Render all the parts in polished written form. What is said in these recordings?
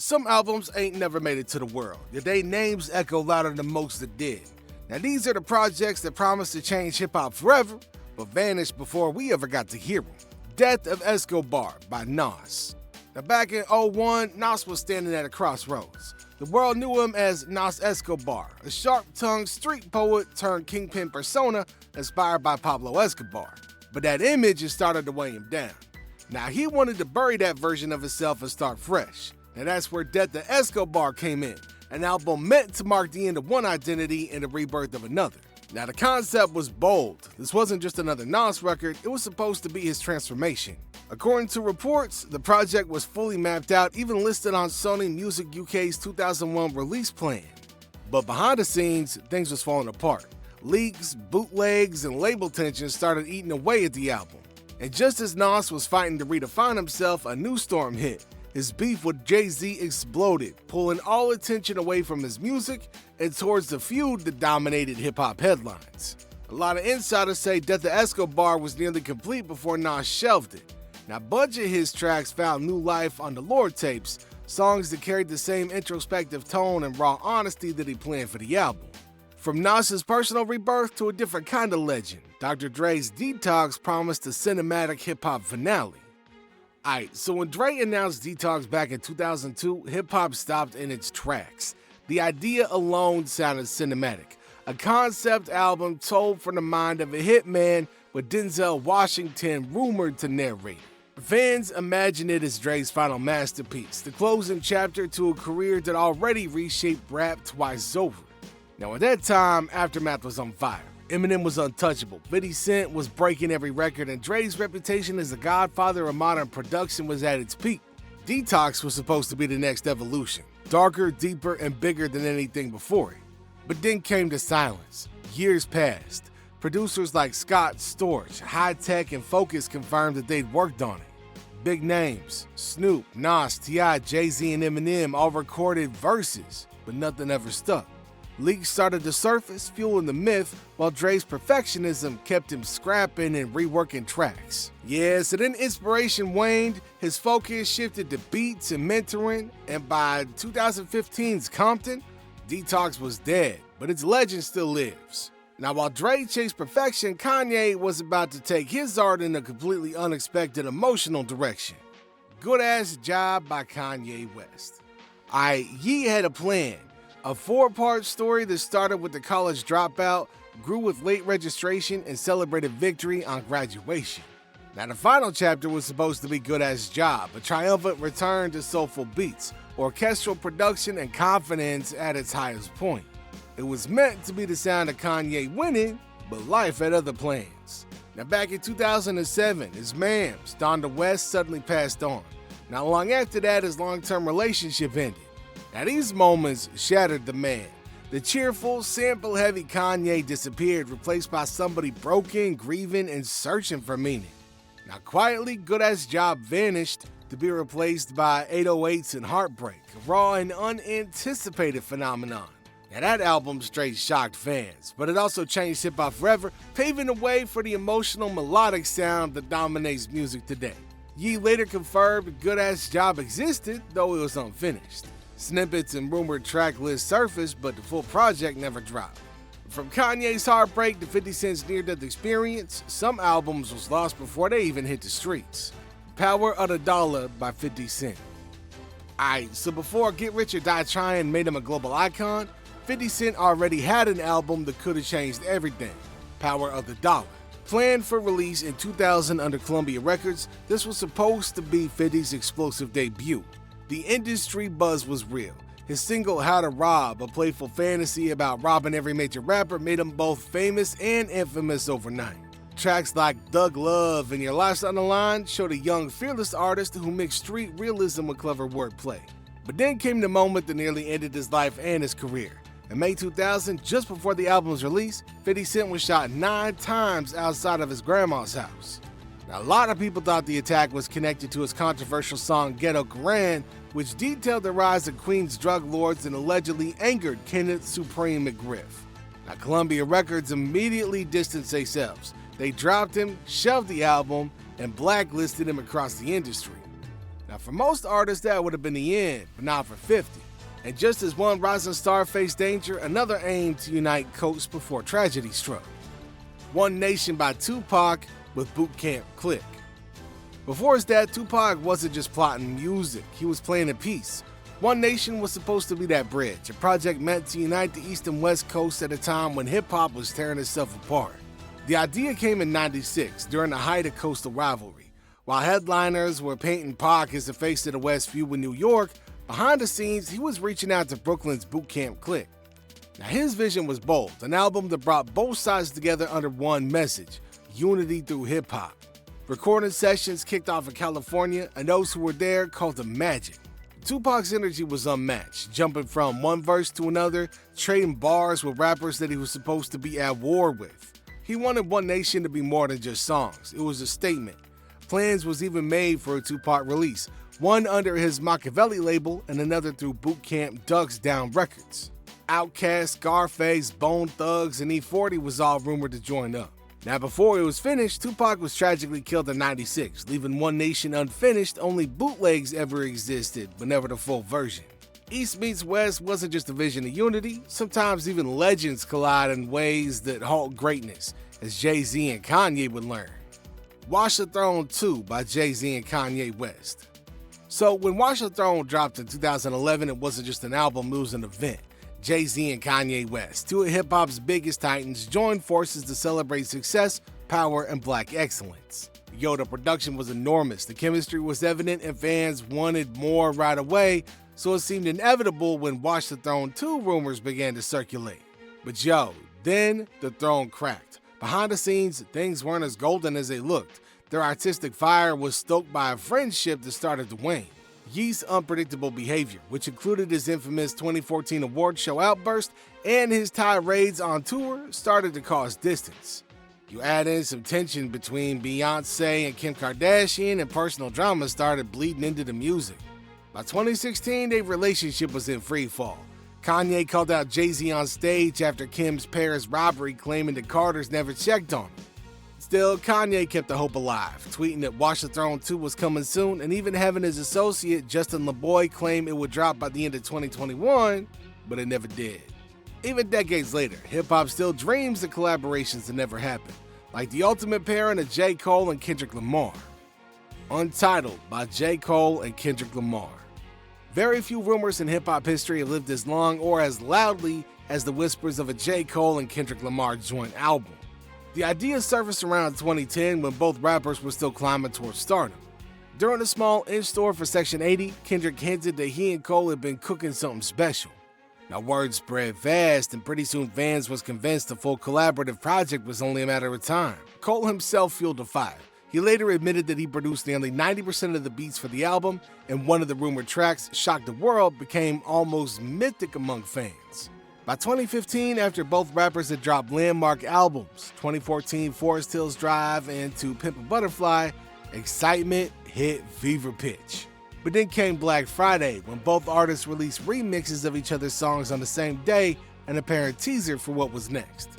Some albums ain't never made it to the world, yet they names echo louder than most that did. Now these are the projects that promised to change hip-hop forever, but vanished before we ever got to hear them. Death of Escobar by Nas. Now back in '01, Nas was standing at a crossroads. The world knew him as Nas Escobar, a sharp-tongued street poet turned kingpin persona inspired by Pablo Escobar. But that image has started to weigh him down. Now he wanted to bury that version of himself and start fresh. And that's where Death of Escobar came in, an album meant to mark the end of one identity and the rebirth of another. Now the concept was bold. This wasn't just another Nas record, it was supposed to be his transformation. According to reports, the project was fully mapped out, even listed on Sony Music UK's 2001 release plan. But behind the scenes, things was falling apart. Leaks, bootlegs, and label tensions started eating away at the album. And just as Nas was fighting to redefine himself, a new storm hit. His beef with Jay-Z exploded, pulling all attention away from his music and towards the feud that dominated hip-hop headlines. A lot of insiders say Death of Escobar was nearly complete before Nas shelved it. Now, a bunch of his tracks found new life on the Lord tapes, songs that carried the same introspective tone and raw honesty that he planned for the album. From Nas's personal rebirth to a different kind of legend, Dr. Dre's Detox promised a cinematic hip-hop finale. Alright, so when Dre announced Detox back in 2002, hip-hop stopped in its tracks. The idea alone sounded cinematic. A concept album told from the mind of a hitman with Denzel Washington rumored to narrate. Fans imagine it as Dre's final masterpiece, the closing chapter to a career that already reshaped rap twice over. Now at that time, Aftermath was on fire. Eminem was untouchable, 50 Cent was breaking every record, and Dre's reputation as the godfather of modern production was at its peak. Detox was supposed to be the next evolution, darker, deeper, and bigger than anything before it. But then came the silence. Years passed. Producers like Scott Storch, High Tech, and Focus confirmed that they'd worked on it. Big names, Snoop, Nas, T.I., Jay-Z, and Eminem all recorded verses, but nothing ever stuck. Leaks started to surface, fueling the myth, while Dre's perfectionism kept him scrapping and reworking tracks. Yeah, so then inspiration waned, his focus shifted to beats and mentoring, and by 2015's Compton, Detox was dead, but its legend still lives. Now while Dre chased perfection, Kanye was about to take his art in a completely unexpected emotional direction. Good Ass Job by Kanye West. Ye had a plan. A 4-part story that started with the college dropout, grew with late registration, and celebrated victory on graduation. Now the final chapter was supposed to be Good Ass Job, a triumphant return to soulful beats, orchestral production, and confidence at its highest point. It was meant to be the sound of Kanye winning, but life had other plans. Now back in 2007, his mams, Donda West, suddenly passed on. Not long after that, his long-term relationship ended. Now these moments shattered the man. The cheerful, sample-heavy Kanye disappeared, replaced by somebody broken, grieving, and searching for meaning. Now quietly, Good Ass Job vanished to be replaced by 808s and Heartbreak, a raw and unanticipated phenomenon. Now that album straight shocked fans, but it also changed hip-hop forever, paving the way for the emotional, melodic sound that dominates music today. Ye later confirmed Good Ass Job existed, though it was unfinished. Snippets and rumored track lists surfaced, but the full project never dropped. From Kanye's Heartbreak to 50 Cent's near-death experience, some albums was lost before they even hit the streets. Power of the Dollar by 50 Cent. Alright, so before Get Rich or Die Trying made him a global icon, 50 Cent already had an album that could have changed everything, Power of the Dollar. Planned for release in 2000 under Columbia Records, this was supposed to be 50's explosive debut. The industry buzz was real. His single How to Rob, a playful fantasy about robbing every major rapper, made him both famous and infamous overnight. Tracks like Thug Love and Your Life's on the Line showed a young, fearless artist who mixed street realism with clever wordplay. But then came the moment that nearly ended his life and his career. In May 2000, just before the album's release, 50 Cent was shot 9 times outside of his grandma's house. Now, a lot of people thought the attack was connected to his controversial song Ghetto Koran, which detailed the rise of Queens drug lords and allegedly angered Kenneth Supreme McGriff. Now, Columbia Records immediately distanced themselves. They dropped him, shelved the album, and blacklisted him across the industry. Now, for most artists, that would have been the end, but not for 50. And just as one rising star faced danger, another aimed to unite coasts before tragedy struck. One Nation by Tupac with Boot Camp Click. Before his death, Tupac wasn't just plotting music, he was playing a piece. One Nation was supposed to be that bridge, a project meant to unite the East and West Coast at a time when hip-hop was tearing itself apart. The idea came in '96, during the height of coastal rivalry. While headliners were painting Pac as the face of the West feud with New York, behind the scenes, he was reaching out to Brooklyn's Boot Camp Click. Now, his vision was bold, an album that brought both sides together under one message: unity through hip-hop. Recording sessions kicked off in California, and those who were there called them magic. Tupac's energy was unmatched, jumping from one verse to another, trading bars with rappers that he was supposed to be at war with. He wanted One Nation to be more than just songs, it was a statement. Plans was even made for a two-part release, one under his Machiavelli label and another through Boot Camp Ducks Down Records. Outkast, Scarface, Bone Thugs, and E40 was all rumored to join up. Now, before it was finished, Tupac was tragically killed in '96, leaving One Nation unfinished. Only bootlegs ever existed, but never the full version. East meets West wasn't just a vision of unity, sometimes even legends collide in ways that halt greatness, as Jay-Z and Kanye would learn. Watch the Throne 2 by Jay-Z and Kanye West. So when Watch the Throne dropped in 2011, it wasn't just an album, it was an event. Jay-Z and Kanye West, two of hip-hop's biggest titans, joined forces to celebrate success, power, and black excellence. The production was enormous, the chemistry was evident, and fans wanted more right away, so it seemed inevitable when Watch the Throne 2 rumors began to circulate. But then the throne cracked. Behind the scenes, things weren't as golden as they looked. Their artistic fire was stoked by a friendship that started to wane. Yeast's unpredictable behavior, which included his infamous 2014 award show outburst and his tirades on tour, started to cause distance. You add in some tension between Beyonce and Kim Kardashian, and personal drama started bleeding into the music. By 2016, their relationship was in free fall. Kanye called out Jay-Z on stage after Kim's Paris robbery, claiming the Carters never checked on him. Still, Kanye kept the hope alive, tweeting that Watch the Throne 2 was coming soon, and even having his associate Justin LeBoy claim it would drop by the end of 2021, but it never did. Even decades later, hip-hop still dreams of collaborations that never happened, like the ultimate pairing of J. Cole and Kendrick Lamar. Untitled by J. Cole and Kendrick Lamar. Very few rumors in hip-hop history have lived as long or as loudly as the whispers of a J. Cole and Kendrick Lamar joint album. The idea surfaced around 2010 when both rappers were still climbing towards stardom. During a small in-store for Section 80, Kendrick hinted that he and Cole had been cooking something special. Now, word spread fast, and pretty soon fans was convinced a full collaborative project was only a matter of time. Cole himself fueled the fire. He later admitted that he produced nearly 90% of the beats for the album, and one of the rumored tracks, Shock the World, became almost mythic among fans. By 2015, after both rappers had dropped landmark albums, 2014 Forest Hills Drive and To Pimp a Butterfly, excitement hit fever pitch. But then came Black Friday, when both artists released remixes of each other's songs on the same day, an apparent teaser for what was next.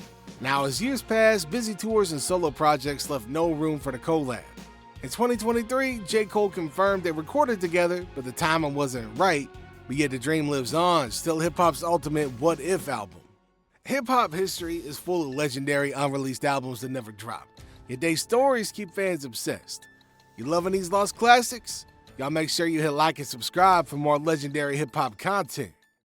Now, as years passed, busy tours and solo projects left no room for the collab. In 2023, J. Cole confirmed they recorded together, but the timing wasn't right. But yet the dream lives on, still hip-hop's ultimate what-if album. Hip-hop history is full of legendary unreleased albums that never dropped, yet their stories keep fans obsessed. You loving these lost classics? Y'all make sure you hit like and subscribe for more legendary hip-hop content.